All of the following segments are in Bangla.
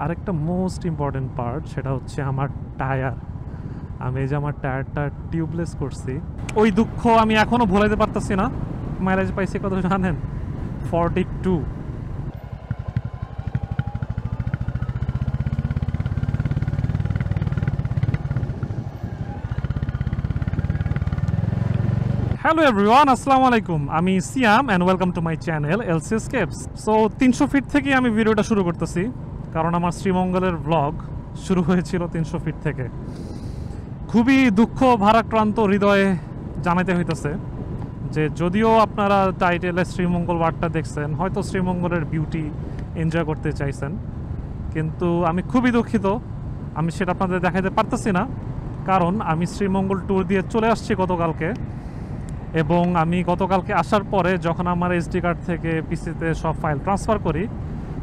আরেকটা মোস্ট ইম্পর্টেন্ট পার্ট, সেটা হচ্ছে আমার টায়ার। আমি এই যে আমার টায়ারটা টিউবলেস করছি, ওই দুঃখ আমি এখনও ভুলাইতে পারতেছি না। মাইলেজ পাইছি কত জানেন? 42। হ্যালো এভরিওয়ান, আসসালামু আলাইকুম। আমি Siam and welcome to my channel LC escapes. So 300 feet থেকে আমি ভিডিওটা শুরু করতেছি, কারণ আমার শ্রীমঙ্গলের ব্লগ শুরু হয়েছিল 300 ফিট থেকে। খুবই দুঃখ ভারাক্রান্ত হৃদয়ে জানাতে হইতেছে যে যদিও আপনারা টাইটেলে শ্রীমঙ্গল ওয়ার্ডটা দেখছেন, হয়তো শ্রীমঙ্গলের বিউটি এনজয় করতে চাইছেন, কিন্তু আমি খুবই দুঃখিত আমি সেটা আপনাদের দেখাতে পারতেছি না। কারণ আমি শ্রীমঙ্গল ট্যুর দিয়ে চলে আসছি গতকালকে, এবং আমি গতকালকে আসার পরে যখন আমার এসডি কার্ড থেকে পিসিতে সব ফাইল ট্রান্সফার করি,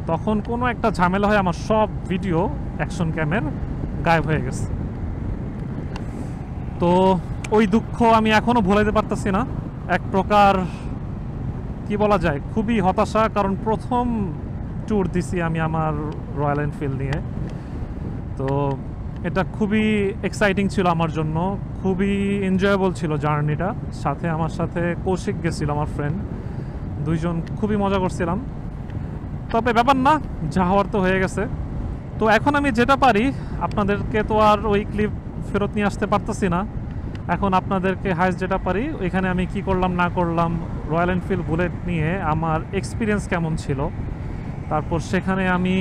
তখন কোনো একটা ঝামেলা হয়ে আমার সব ভিডিও অ্যাকশন ক্যামের গায়েব হয়ে গেছে। তো ওই দুঃখ আমি এখনও ভুলাইতে পারতেছি না। এক প্রকার কি বলা যায়, খুবই হতাশা। কারণ প্রথম ট্যুর দিছি আমি আমার রয়্যাল এনফিল্ড নিয়ে, তো এটা খুবই এক্সাইটিং ছিল আমার জন্য, খুবই এনজয়েবল ছিল জার্নিটা। সাথে আমার সাথে কৌশিক গেছিল, আমার ফ্রেন্ড, দুইজন খুবই মজা করছিলাম। তবে ব্যাপার না, যা হওয়ার তো হয়ে গেছে। তো এখন আমি যেটা পারি, আপনাদেরকে তো আর ওই ক্লিপ ফেরত নিয়ে আসতে পারতেছি না। এখন আপনাদেরকে হাইস্ট যেটা পারি, ওইখানে আমি কি করলাম না করলাম, রয়্যাল এনফিল্ড বুলেট নিয়ে আমার এক্সপিরিয়েন্স কেমন ছিল, তারপর সেখানে আমি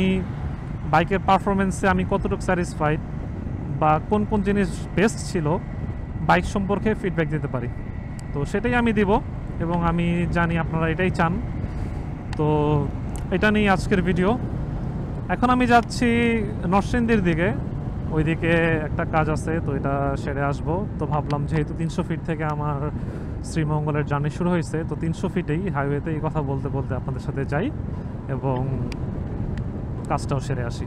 বাইকের পারফরমেন্সে আমি কতটুকু স্যাটিসফাইড, বা কোন কোন জিনিস বেস্ট ছিল বাইক সম্পর্কে ফিডব্যাক দিতে পারি, তো সেটাই আমি দিব। এবং আমি জানি আপনারা এটাই চান, তো এটা নিয়ে আজকের ভিডিও। এখন আমি যাচ্ছি নরসিংদীর দিকে, ওইদিকে একটা কাজ আছে, তো এটা সেরে আসবো। তো ভাবলাম যেহেতু 300 ফিট থেকে আমার শ্রীমঙ্গলের জার্নি শুরু হয়েছে, তো 300 ফিটেই হাইওয়েতেই কথা বলতে বলতে আপনাদের সাথে যাই এবং কাজটাও সেরে আসি।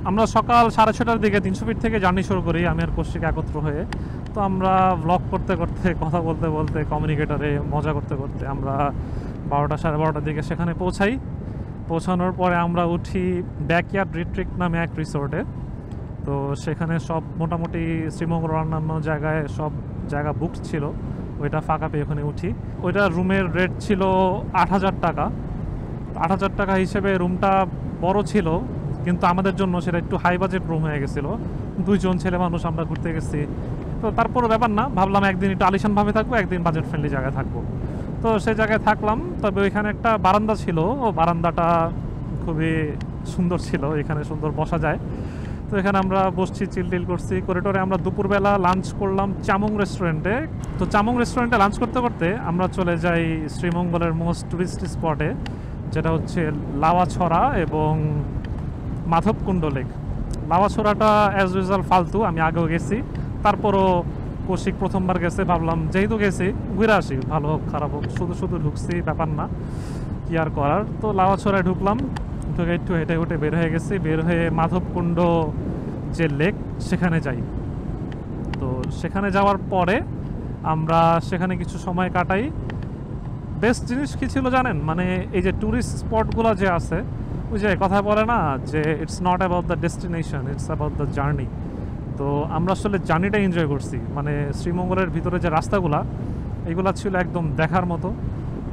আমরা সকাল 6:30টার দিকে 300 ফিট থেকে জার্নি শুরু করি, আমি আর কৌশিক একত্র হয়ে। তো আমরা ব্লগ করতে করতে, কথা বলতে বলতে, কমিউনিকেটরে মজা করতে করতে আমরা 12টা 12:30টার দিকে সেখানে পৌঁছাই। পৌঁছানোর পরে আমরা উঠি ব্যাকইয়ার্ড রিট্রিট নামে এক রিসোর্টে। তো সেখানে সব মোটামুটি শ্রীমঙ্গল অন্যান্য জায়গায় সব জায়গা বুকড ছিল, ওইটা ফাঁকা পেয়ে ওখানে উঠি। ওইটা রুমের রেট ছিল 8,000 টাকা। 8,000 টাকা হিসেবে রুমটা বড় ছিল, কিন্তু আমাদের জন্য সেটা একটু হাই বাজেট রুম হয়ে গেছিলো। দুইজন ছেলে মানুষ আমরা ঘুরতে গেছি, তো তারপরও ব্যাপার না, ভাবলাম একদিন একটু আলিশানভাবে থাকবো, একদিন বাজেট ফ্রেন্ডলি জায়গায় থাকবো। তো সেই জায়গায় থাকলাম। তবে ওইখানে একটা বারান্দা ছিল, ও বারান্দাটা খুবই সুন্দর ছিল, এখানে সুন্দর বসা যায়। তো এখানে আমরা বসছি, চিল করছি করিডোরে। আমরা দুপুরবেলা লাঞ্চ করলাম চামং রেস্টুরেন্টে। তো চামং রেস্টুরেন্টে লাঞ্চ করতে করতে আমরা চলে যাই শ্রীমঙ্গলের মোস্ট টুরিস্ট স্পটে, যেটা হচ্ছে লাওয়াছড়া এবং মাধবকুণ্ড লেক। লাওয়াছড়াটা অ্যাজ ইউজুয়াল ফালতু, আমি আগেও গেছি, তারপরও কৌশিক প্রথমবার গেছে, ভাবলাম যেহেতু গেছি ঘুরে আসি, ভালো হোক খারাপ হোক, শুধু শুধু ঢুকছি, ব্যাপার না, কি আর করার। তো লাওয়াছড়ায় ঢুকলাম, ঢুকে একটু হেঁটে হেঁটে বের হয়ে গেছি। বের হয়ে মাধবকুণ্ড যে লেক সেখানে যাই। তো সেখানে যাওয়ার পরে আমরা সেখানে কিছু সময় কাটাই। বেস্ট জিনিস কী ছিল জানেন, মানে এই যে ট্যুরিস্ট স্পটগুলো যে আছে, ওই যে কথা বলে না যে it's not about the destination, it's about the journey. তো আমরা আসলে জার্নিটা এনজয় করছি। মানে শ্রীমঙ্গলের ভিতরে যে রাস্তাগুলা, এগুলা ছিল একদম দেখার মতো,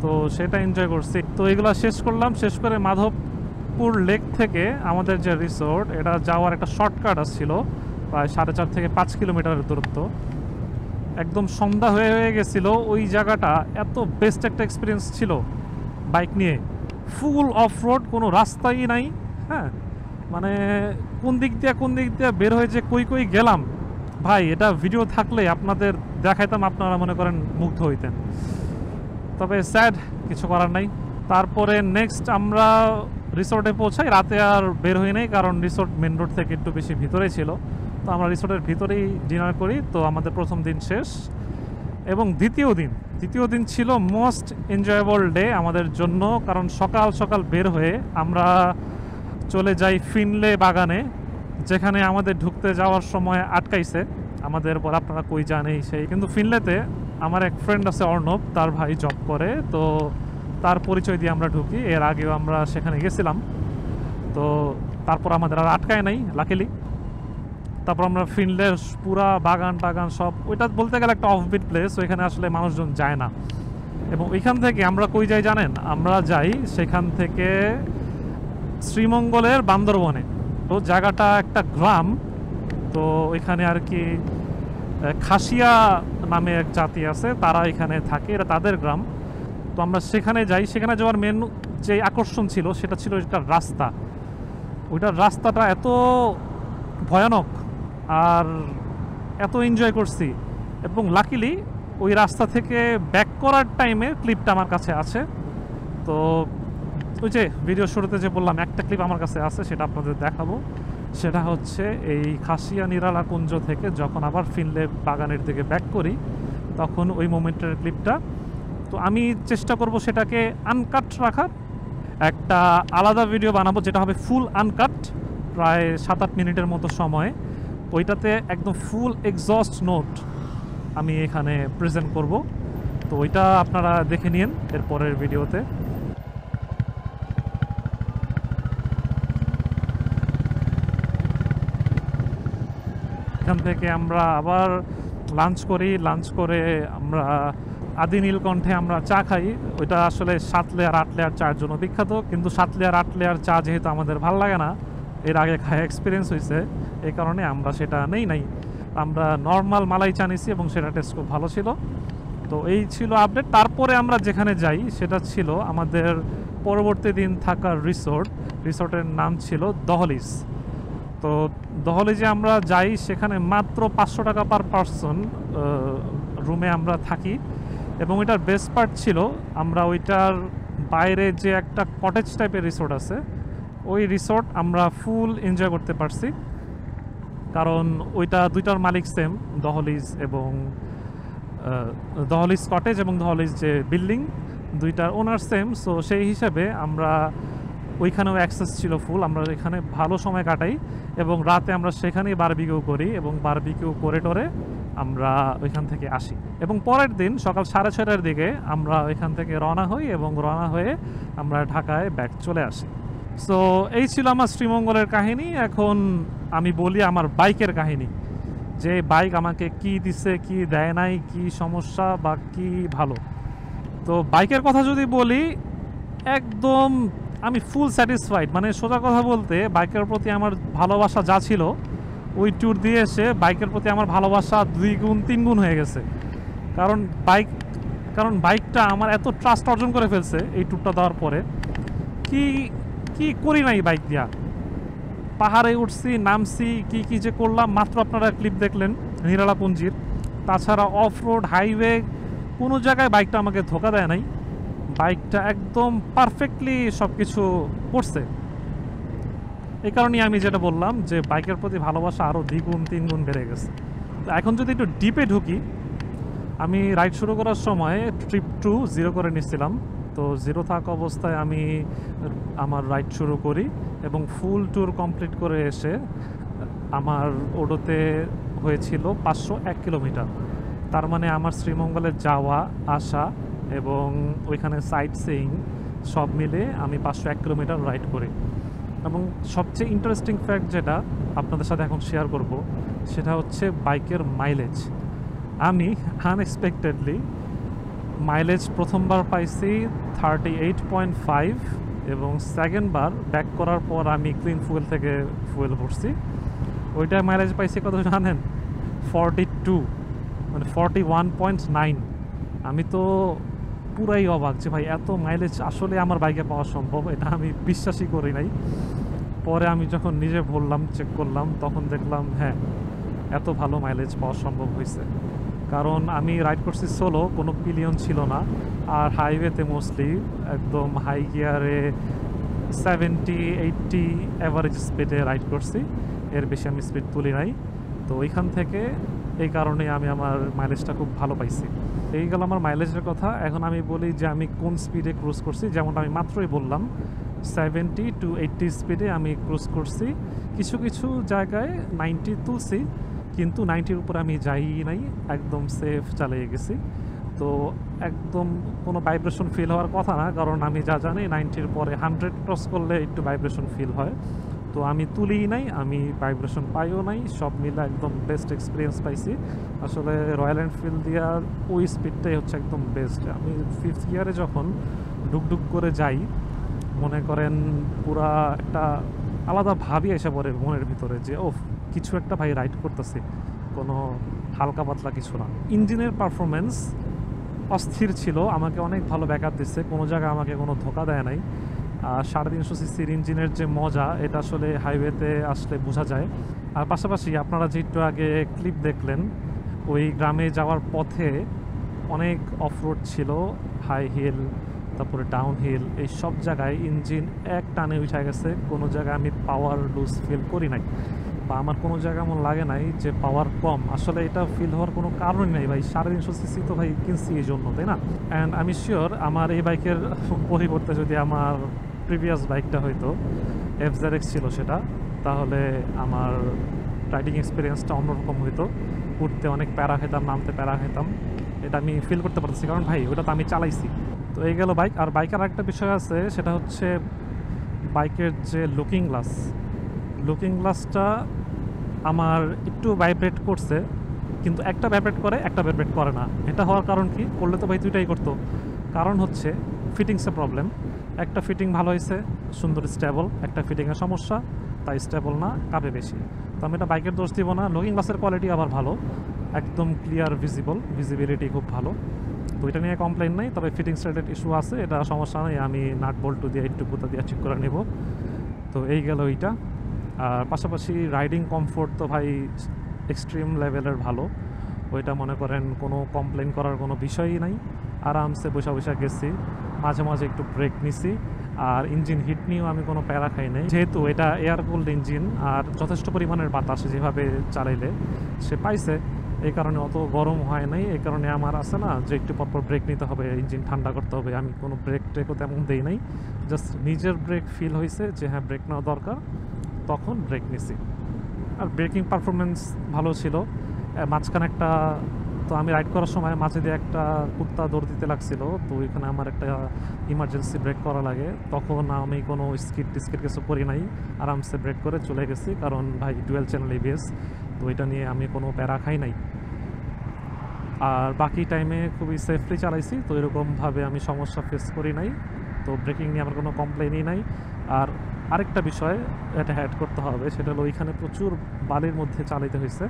তো সেটা এনজয় করছি। তো এগুলো শেষ করলাম। শেষ করে মাধবপুর লেক থেকে আমাদের যে রিসোর্ট, এটা যাওয়ার একটা শর্টকাট আসছিল, প্রায় 4.5 থেকে 5 কিলোমিটারের দূরত্ব। একদম সন্ধ্যা হয়ে গেছিলো। ওই জায়গাটা এত বেস্ট একটা এক্সপিরিয়েন্স ছিল বাইক নিয়ে, ফুল অফ রোড, কোনো রাস্তাই নাই। হ্যাঁ, মানে কোন দিক দিয়ে বের হয়ে যে কই গেলাম ভাই, এটা ভিডিও থাকলে আপনাদের দেখাইতাম, আপনারা মনে করেন মুগ্ধ হইতেন। তবে স্যাড, কিছু করার নাই। তারপরে নেক্সট আমরা রিসোর্টে পৌঁছাই। রাতে আর বের হই নাই, কারণ রিসোর্ট মেন রোড থেকে একটু বেশি ভিতরেই ছিল। তো আমরা রিসোর্টের ভিতরেই ডিনার করি। তো আমাদের প্রথম দিন শেষ। এবং দ্বিতীয় দিন ছিল মোস্ট এনজয়েবল ডে আমাদের জন্য, কারণ সকাল সকাল বের হয়ে আমরা চলে যাই ফিনলে বাগানে, যেখানে আমাদের ঢুকতে যাওয়ার সময় আটকাইছে আমাদের পর, আপনারা কই জানেই সেই। কিন্তু ফিনলেতে আমার এক ফ্রেন্ড আছে অর্ণব, তার ভাই জব করে, তো তার পরিচয় দিয়ে আমরা ঢুকি। এর আগেও আমরা সেখানে গেছিলাম। তো তারপর আমাদের আর আটকায় নাই লাকিলি। তারপর আমরা ফিনলের পুরা বাগান টাগান সব, ওইটা বলতে গেলে একটা অফবিট প্লেস, ওইখানে আসলে মানুষজন যায় না। এবং ওইখান থেকে আমরা কই যাই জানেন? আমরা যাই সেখান থেকে শ্রীমঙ্গলের বান্দরবনে। তো জায়গাটা একটা গ্রাম, তো ওইখানে আর কি খাসিয়া নামে এক জাতি আছে, তারা এখানে থাকে, এটা তাদের গ্রাম। তো আমরা সেখানে যাই। সেখানে যাওয়ার মেন যে আকর্ষণ ছিল সেটা ছিল ওইটার রাস্তা। ওইটার রাস্তাটা এত ভয়ানক আর এত এনজয় করছি। এবং লাকিলি ওই রাস্তা থেকে ব্যাক করার টাইমে ক্লিপটা আমার কাছে আছে। তো ওই যে ভিডিও শুরুতে যে বললাম একটা ক্লিপ আমার কাছে আছে, সেটা আপনাদের দেখাবো। সেটা হচ্ছে এই খাসিয়া নিরালা কুঞ্জ থেকে যখন আবার ফিনলে বাগানের দিকে ব্যাক করি, তখন ওই মোমেন্টের ক্লিপটা। তো আমি চেষ্টা করব সেটাকে আনকাট রাখার, একটা আলাদা ভিডিও বানাবো যেটা হবে ফুল আনকাট, প্রায় 7-8 মিনিটের মতো সময়। ওইটাতে একদম ফুল এক্সস্ট নোট আমি এখানে প্রেজেন্ট করব। তো ওইটা আপনারা দেখে নিন এরপরের ভিডিওতে। এখান থেকে আমরা আবার লাঞ্চ করি। লাঞ্চ করে আমরা আদি নীলকণ্ঠে আমরা চা খাই। ওইটা আসলে 7 লেয়ার 8 লেয়ার চায়ের জন্য বিখ্যাত, কিন্তু 7 লেয়ার 8 লেয়ার চা যেহেতু আমাদের ভালো লাগে না, এর আগে খায় এক্সপিরিয়েন্স হয়েছে, এই কারণে আমরা সেটা নাই। আমরা নর্মাল মালাই চা নিছি এবং সেটা টেস্ট খুব ভালো ছিল। তো এই ছিল আপডেট। তারপরে আমরা যেখানে যাই সেটা ছিল আমাদের পরবর্তী দিন থাকার রিসোর্টের নাম ছিল দহলিজ। তো দহলিজে আমরা যাই, সেখানে মাত্র 500 টাকা পার পারসন রুমে আমরা থাকি। এবং এটার বেস্ট পার্ট ছিল আমরা ওইটার বাইরে যে একটা কটেজ টাইপের রিসোর্ট আছে, ওই রিসোর্ট আমরা ফুল এনজয় করতে পারছি। কারণ ওইটা দুইটার মালিক সেম, দহলিজ এবং দহলিজ কটেজ এবং দহলিজ যে বিল্ডিং, দুইটার ওনার সেম। সো সেই হিসাবে আমরা ওইখানেও অ্যাক্সেস ছিল ফুল, আমরা এখানে ভালো সময় কাটাই এবং রাতে আমরা সেখানেই বারবিকিউ করি এবং বারবিকিউ করে টরে আমরা ওইখান থেকে আসি। এবং পরের দিন সকাল 6:30টার দিকে আমরা ওইখান থেকে রওনা হই এবং রওনা হয়ে আমরা ঢাকায় ব্যাক চলে আসি। সো এই ছিল আমার শ্রীমঙ্গলের কাহিনী। এখন আমি বলি আমার বাইকের কাহিনী, যে বাইক আমাকে কি দিছে, কি দেয় নাই, কি সমস্যা বা কি ভালো। তো বাইকের কথা যদি বলি, একদম আমি ফুল স্যাটিসফাইড। মানে সোজা কথা বলতে, বাইকের প্রতি আমার ভালোবাসা যা ছিল ওই ট্যুর দিয়ে এসে বাইকের প্রতি আমার ভালোবাসা 2 গুণ 3 গুণ হয়ে গেছে। কারণ বাইকটা আমার এত ট্রাস্ট অর্জন করে ফেলছে এই ট্যুরটা দেওয়ার পরে। কি করি নাই বাইক দিয়া, পাহাড়ে উঠছি, নামছি, কি যে করলাম, মাত্র আপনারা ক্লিপ দেখলেন নিরালাপুঞ্জির। তাছাড়া অফ রোড, হাইওয়ে, কোনো জায়গায় বাইকটা আমাকে ধোকা দেয় নাই। বাইকটা একদম পারফেক্টলি সব কিছু করছে। এই কারণেই আমি যেটা বললাম যে বাইকের প্রতি ভালোবাসা আরও 2 গুণ 3 গুণ বেড়ে গেছে। তো এখন যদি একটু ডিপে ঢুকি, আমি রাইড শুরু করার সময় ট্রিপ টু 0 করে নিচ্ছিলাম। তো 0 থাকা অবস্থায় আমি আমার রাইড শুরু করি এবং ফুল ট্যুর কমপ্লিট করে এসে আমার ওডোতে হয়েছিল 501 কিলোমিটার। তার মানে আমার শ্রীমঙ্গলে যাওয়া আসা এবং ওইখানে সাইট সিইং সব মিলে আমি 501 কিলোমিটার রাইড করি। এবং সবচেয়ে ইন্টারেস্টিং ফ্যাক্ট যেটা আপনাদের সাথে এখন শেয়ার করব, সেটা হচ্ছে বাইকের মাইলেজ। আমি আনএক্সপেক্টেডলি মাইলেজ প্রথমবার পাইছি 38.5 এবং সেকেন্ডবার ব্যাক করার পর আমি ক্লিন ফুয়েল থেকে ফুয়েল ভরছি, ওইটা মাইলেজ পাইছি কত জানেন? 42, মানে 41.9। আমি তো পুরাই অবাক যে ভাই এত মাইলেজ আসলে আমার বাইকে পাওয়া সম্ভব, এটা আমি বিশ্বাসই করি নাই। পরে আমি যখন নিজে বললাম, চেক করলাম, তখন দেখলাম হ্যাঁ, এত ভালো মাইলেজ পাওয়া সম্ভব হয়েছে। কারণ আমি রাইড করছি সোলো, কোনো পিলিয়ন ছিল না, আর হাইওয়েতে মোস্টলি একদম হাই গিয়ারে 70-80 অ্যাভারেজ স্পিডে রাইড করছি, এর বেশি আমি স্পিড তুলি নাই। তো ওইখান থেকে এই কারণে আমি আমার মাইলেজটা খুব ভালো পাইছি। এই গেল আমার মাইলেজের কথা। এখন আমি বলি যে আমি কোন স্পিডে ক্রুজ করছি। যেমনটা আমি মাত্রই বললাম, 70 to 80 স্পিডে আমি ক্রুজ করছি। কিছু জায়গায় 90 তুলছি, কিন্তু 90-র উপরে আমি যাই নাই, একদম সেফ চালিয়ে গেছি। তো একদম কোনো ভাইব্রেশন ফিল হওয়ার কথা না, কারণ আমি যা জানি 90-র পরে 100 ক্রস করলে একটু ভাইব্রেশন ফিল হয়। তো আমি তুলিই নাই, আমি ভাইব্রেশন পাইও নাই, সব মিলে একদম বেস্ট এক্সপিরিয়েন্স পাইছি। আসলে রয়্যাল এনফিল্ড দেওয়ার ওই স্পিডটাই হচ্ছে একদম বেস্ট। আমি 5th ইয়ারে যখন ডুকডুক করে যাই, মনে করেন পুরা একটা আলাদা ভাবই এসে পড়ে মনের ভিতরে যে ও কিছু একটা ভাই রাইড করতেছি, কোনো হালকা পাতলা কিছু না। ইঞ্জিনের পারফরমেন্স অস্থির ছিল, আমাকে অনেক ভালো ব্যাকআপ দিচ্ছে, কোনো জায়গায় আমাকে কোনো ধোকা দেয় নাই। আর 350 সিসির ইঞ্জিনের যে মজা, এটা আসলে হাইওয়েতে আসলে বোঝা যায়। আর পাশাপাশি আপনারা যে একটু আগে ক্লিপ দেখলেন, ওই গ্রামে যাওয়ার পথে অনেক অফরোড ছিল, হাই হিল, তারপরে ডাউন হিল, এই সব জায়গায় ইঞ্জিন এক টানে উঠে গেছে। কোনো জায়গায় আমি পাওয়ার লুজ ফিল করি নাই, বা আমার কোনো জায়গায় এমন লাগে নাই যে পাওয়ার কম। আসলে এটা ফিল হওয়ার কোনো কারণই নেই ভাই, 350 সিসি তো ভাই কিনছি এই জন্য, তাই না? অ্যান্ড আমি শিওর আমার এই বাইকের পরিবর্তে যদি আমার প্রিভিয়াস বাইকটা হয়তো FZX ছিল সেটা, তাহলে আমার রাইডিং এক্সপিরিয়েন্সটা অন্যরকম হইতো। উঠতে অনেক প্যারা খেতাম, নামতে প্যারা খেতাম, এটা আমি ফিল করতে পারতেছি, কারণ ভাই ওটা তো আমি চালাইছি। তো এই গেল বাইক। আর বাইকের আরেকটা বিষয় আছে, সেটা হচ্ছে বাইকের যে লুকিং গ্লাসটা আমার একটু ভাইব্রেট করছে, কিন্তু একটা ভাইব্রেট করে একটা ভাইব্রেট করে না। এটা হওয়ার কারণ কি? করলে তো ভাই দুইটাই করতো। কারণ হচ্ছে ফিটিংসের প্রবলেম। একটা ফিটিং ভালো হয়েছে, সুন্দর স্টেবল, একটা ফিটিংয়ের সমস্যা, তাই স্টেবল না, কাঁপে বেশি। তো আমি এটা বাইকের দোষ দিব না। লুকিং গ্লাসের কোয়ালিটি আবার ভালো, একদম ক্লিয়ার ভিজিবিলিটি খুব ভালো, তো এটা নিয়ে কমপ্লেন নাই। তবে ফিটিংস রিলেটেড ইস্যু আছে, এটা সমস্যা নেই, আমি নাট বল্টু দিয়ে একটু কোথা দিয়ে ঠিক করে নেব। তো এই গেল এইটা। আর পাশাপাশি রাইডিং কমফোর্ট তো ভাই এক্সট্রিম লেভেলের ভালো, ওইটা মনে করেন কোনো কমপ্লেন করার কোনো বিষয়ই নাই। আরামসে বসে গেছি, মাঝে মাঝে একটু ব্রেক নিছি, আর ইঞ্জিন হিট নিয়েও আমি কোনো প্যারা খাই নাই, যেহেতু এটা এয়ার কুলড ইঞ্জিন আর যথেষ্ট পরিমাণের বাতাস যেভাবে চালাইলে সে পাইছে, এই কারণে অত গরম হয় নাই। এই কারণে আমার আছে না যে একটু পরপর ব্রেক নিতে হবে, ইঞ্জিন ঠান্ডা করতে হবে, আমি কোনো ব্রেক ট্রেকও তেমন দেই নাই। জাস্ট নিজের ব্রেক ফিল হয়েছে যে হ্যাঁ ব্রেক নেওয়া দরকার, তখন ব্রেক নিছি। আর ব্রেকিং পারফরমেন্স ভালো ছিল। মাঝখানে একটা, তো আমি রাইড করার সময় মাঝে দিয়ে একটা কুত্তা দৌড় দিতে লাগছিল, তো ওইখানে আমার একটা ইমার্জেন্সি ব্রেক করা লাগে, তখন আমি কোনো স্কিড কিছু করি নাই, আরামসে ব্রেক করে চলে গেছি, কারণ ভাই ডুয়েল চ্যানেল ABS, তো এটা নিয়ে আমি কোনো প্যারা খাই নাই। আর বাকি টাইমে খুবই সেফলি চালাইছি, তো এরকমভাবে আমি সমস্যা ফেস করি নাই, তো ব্রেকিং নিয়ে আমার কোনো কমপ্লেনই নাই। আর আরেকটা বিষয় এটা অ্যাড করতে হবে, সেটা হলো ওইখানে প্রচুর বালির মধ্যে চালাইতে হয়েছে,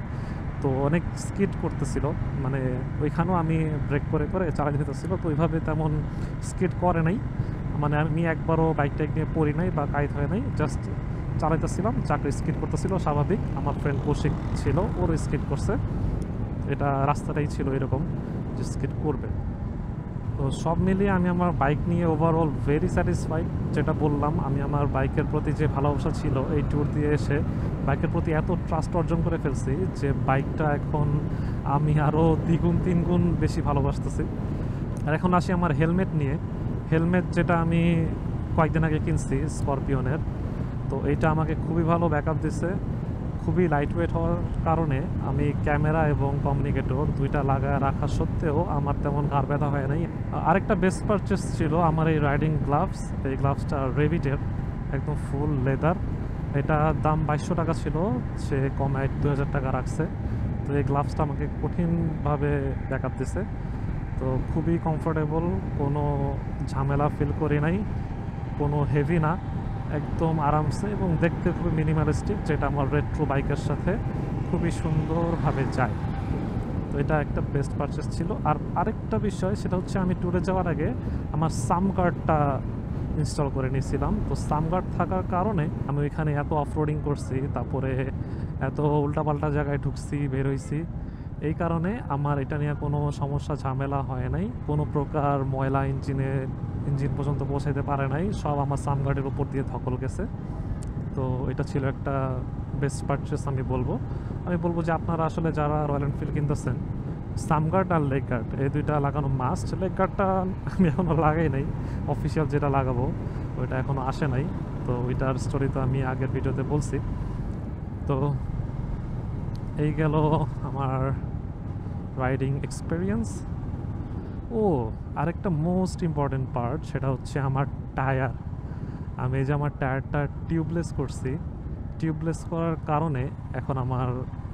তো অনেক স্কিড করতেছিল, মানে ওইখানেও আমি ব্রেক করে চালাইতে হতেছিল, তো ওইভাবে তেমন স্কিড করে নাই। মানে আমি একবারও বাইক টাইক নিয়ে পড়ি নাই বা কাইত হয় নাই, জাস্ট চালাইতেছিলাম, চাকরি স্কিড করতেছিল স্বাভাবিক। আমার ফ্রেন্ড কৌশিক ছিল, ওরও স্কিড করছে, এটা রাস্তাটাই ছিল এরকম যে স্কিড করবে। তো সব মিলিয়ে আমি আমার বাইক নিয়ে ওভারঅল ভেরি স্যাটিসফাইড। যেটা বললাম, আমি আমার বাইকের প্রতি যে ভালোবাসা ছিল এই ট্যুর দিয়ে এসে বাইকের প্রতি এত ট্রাস্ট অর্জন করে ফেলছি যে বাইকটা এখন আমি আরও দ্বিগুণ তিনগুণ বেশি ভালোবাসতেছি। আর এখন আসি আমার হেলমেট নিয়ে। হেলমেট যেটা আমি কয়েকদিন আগে কিনছি স্করপিয়নের, তো এইটা আমাকে খুবই ভালো ব্যাকআপ দিচ্ছে। খুবই লাইট ওয়েট হওয়ার কারণে আমি ক্যামেরা এবং কমিউনিকেটর দুইটা লাগায় রাখা সত্ত্বেও আমার তেমন ঘাড় ব্যথা হয় নাই। আরেকটা বেস্ট পারচেস ছিল আমার এই রাইডিং গ্লাভস। এই গ্লাভসটা রেভিটের, একদম ফুল লেদার, এটা দাম 2200 টাকা ছিল, সে কমায় 2000 টাকা রাখছে। তো এই গ্লাভসটা আমাকে কঠিনভাবে ব্যাকআপ দিছে, তো খুবই কমফোর্টেবল, কোনো ঝামেলা ফিল করি নাই, কোনো হেভি না, একদম আরামসে, এবং দেখতে খুবই মিনিমালিস্টিক, যেটা আমার রেট্রো বাইকের সাথে খুবই সুন্দরভাবে যায়। তো এটা একটা বেস্ট পারচেস ছিল। আর আরেকটা বিষয়, সেটা হচ্ছে আমি ট্যুরে যাওয়ার আগে আমার সাম গার্ডটা ইনস্টল করে নিয়েছিলাম। তো সাম গার্ড থাকার কারণে আমি ওইখানে এত অফরোডিং করছি, তারপরে এত উল্টাপাল্টা জায়গায় ঢুকছি বেরোইছি, এই কারণে আমার এটা নিয়ে কোনো সমস্যা ঝামেলা হয় নাই, কোনো প্রকার ময়লা ইঞ্জিন পর্যন্ত পৌঁছাইতে পারে নাই, সব আমার সামগার্ডের উপর দিয়ে ধকল গেছে। তো এটা ছিল একটা বেস্ট পারচেস আমি বলবো যে আপনারা আসলে যারা রয়্যাল এনফিল্ড কিনতেছেন, সামগার্ড আর লেগ গার্ড এই দুইটা লাগানো মাস্ট। লেগ গার্ডটা আমি এখনও লাগাই নাই, অফিসিয়াল যেটা লাগাবো ওইটা এখনও আসে নাই, তো ওইটার স্টোরি তো আমি আগের ভিডিওতে বলছি। তো এই গেল আমার রাইডিং এক্সপিরিয়েন্স। ও আরেকটা মোস্ট ইম্পর্টেন্ট পার্ট, সেটা হচ্ছে আমার টায়ার। আমি এই যে আমার টায়ারটা টিউবলেস করছি, টিউবলেস করার কারণে এখন আমার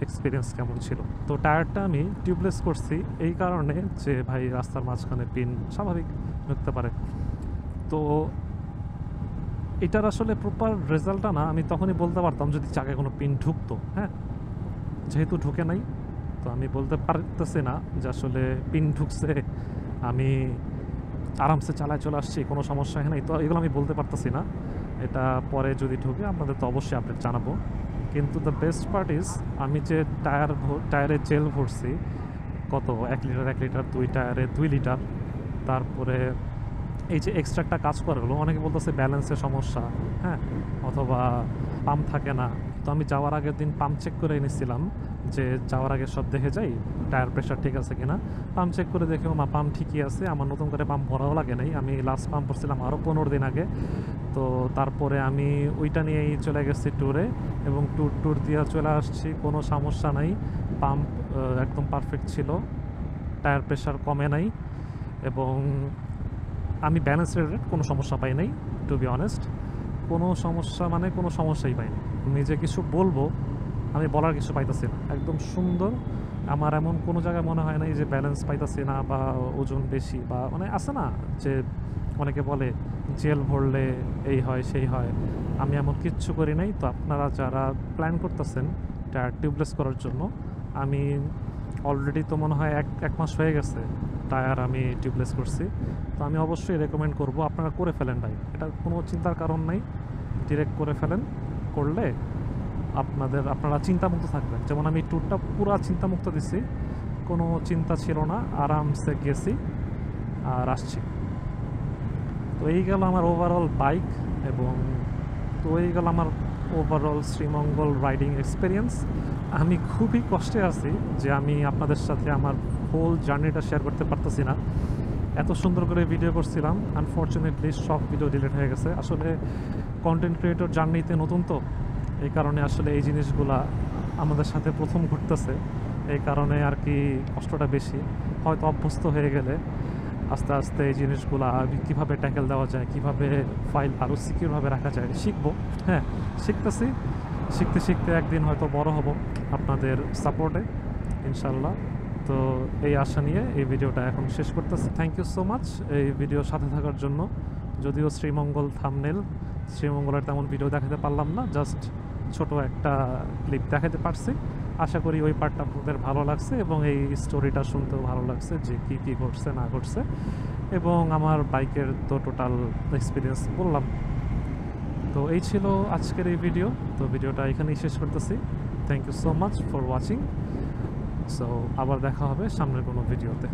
এক্সপিরিয়েন্স কেমন ছিল। তো টায়ারটা আমি টিউবলেস করছি এই কারণে যে ভাই রাস্তার মাঝখানে পিন স্বাভাবিক ঢুকতে পারে। তো এটার আসলে প্রপার রেজাল্টটা না আমি তখনই বলতে পারতাম যদি চাকায় কোনো পিন ঢুকতো। হ্যাঁ, যেহেতু ঢুকে নাই তো আমি বলতে পারতেছি না যে আসলে পিন ঢুকছে, আমি আরামসে চালায় চলে আসছি, কোনো সমস্যা হয় নাই। তো এগুলো আমি বলতে পারতেছি না। এটা পরে যদি ঢুকে আপনাদের তো অবশ্যই আপডেট জানাবো। কিন্তু দ্য বেস্ট পার্ট ইজ আমি যে টায়ারে জেল ভরছি কত 1 লিটার 2 টায়ারে 2 লিটার, তারপরে এই যে এক্সট্রা একটা কাজ করে হলো অনেকে বলতেছে ব্যালেন্সের সমস্যা, হ্যাঁ, অথবা পাম্প থাকে না। তো আমি যাওয়ার আগের দিন পাম্প চেক করে এনেছিলাম যে যাওয়ার আগে সব দেখে যাই টায়ার প্রেশার ঠিক আছে কিনা। পাম্প চেক করে দেখেও পাম্প ঠিকই আছে, আমার নতুন করে পাম্প ভরাও লাগে নাই। আমি লাস্ট পাম্প করছিলাম আরও 15 দিন আগে। তো তারপরে আমি ওইটা নিয়েই চলে গেছি ট্যুরে এবং ট্যুর দিয়ে চলে আসছি, কোনো সমস্যা নাই। পাম্প একদম পারফেক্ট ছিল, টায়ার প্রেশার কমে নাই এবং আমি ব্যালেন্স রিলেটেড কোনো সমস্যা পাই নাই। টু বি অনেস্ট, কোনো সমস্যা মানে কোনো সমস্যাই পাইনি। আমি যে কিছু বলবো আমি বলার কিছু পাইতেছি না, একদম সুন্দর। আমার এমন কোনো জায়গায় মনে হয় নাই যে ব্যালেন্স পাইতেছি না বা ওজন বেশি বা মানে আছে না যে অনেকে বলে জেল ভরলে এই হয় সেই হয়, আমি এমন কিচ্ছু করি নাই। তো আপনারা যারা প্ল্যান করতেছেন টায়ার টিউবলেস করার জন্য, আমি অলরেডি তো মনে হয় এক মাস হয়ে গেছে টায়ার আমি টিউবলেস করছি। তো আমি অবশ্যই রেকমেন্ড করব আপনারা করে ফেলেন ভাই, এটা কোনো চিন্তার কারণ নাই, ডিরেক্ট করে ফেলেন। করলে আপনারা চিন্তামুক্ত থাকবেন। যেমন আমি ট্যুরটা পুরো চিন্তামুক্ত দিছি, কোনো চিন্তা ছিল না, আরামসে গেছি আর আসছি। তো এই গেল আমার ওভারঅল বাইক এবং তো এই গেল আমার ওভারঅল শ্রীমঙ্গল রাইডিং এক্সপিরিয়েন্স। আমি খুবই কষ্টে আছি যে আমি আপনাদের সাথে আমার হোল জার্নিটা শেয়ার করতে পারতেছি না। এত সুন্দর করে ভিডিও করছিলাম, আনফর্চুনেটলি সব ভিডিও ডিলিট হয়ে গেছে। আসলে কন্টেন্ট ক্রিয়েটর জার্নিতে নতুন তো, এই কারণে আসলে এই জিনিসগুলা আমাদের সাথে প্রথম ঘটতেছে, এই কারণে আর কি কষ্টটা বেশি। হয়তো অভ্যস্ত হয়ে গেলে আস্তে আস্তে এই জিনিসগুলো কীভাবে ট্যাকেল দেওয়া যায়, কীভাবে ফাইল আরও সিকিউরভাবে রাখা যায় শিখবো। হ্যাঁ, শিখতেছি, শিখতে শিখতে একদিন হয়তো বড় হব আপনাদের সাপোর্টে ইনশাল্লাহ। তো এই আশা নিয়ে এই ভিডিওটা এখন শেষ করতেছি। থ্যাংক ইউ সো মাচ এই ভিডিওর সাথে থাকার জন্য। যদিও শ্রীমঙ্গল থাম্বনেল, শ্রীমঙ্গলের তেমন ভিডিও দেখাতে পারলাম না, জাস্ট ছোট একটা ক্লিপ দেখাতে পারছি। আশা করি ওই পার্টটা আপনাদের ভালো লাগছে এবং এই স্টোরিটা শুনতেও ভালো লাগছে যে কী কী ঘটছে না ঘটছে, এবং আমার বাইকের তো টোটাল এক্সপিরিয়েন্স বললাম। তো এই ছিল আজকের এই ভিডিও। তো ভিডিওটা এখানেই শেষ করতেছি। Thank you so much for watching. So আবার দেখা হবে সামনের কোনো ভিডিওতে।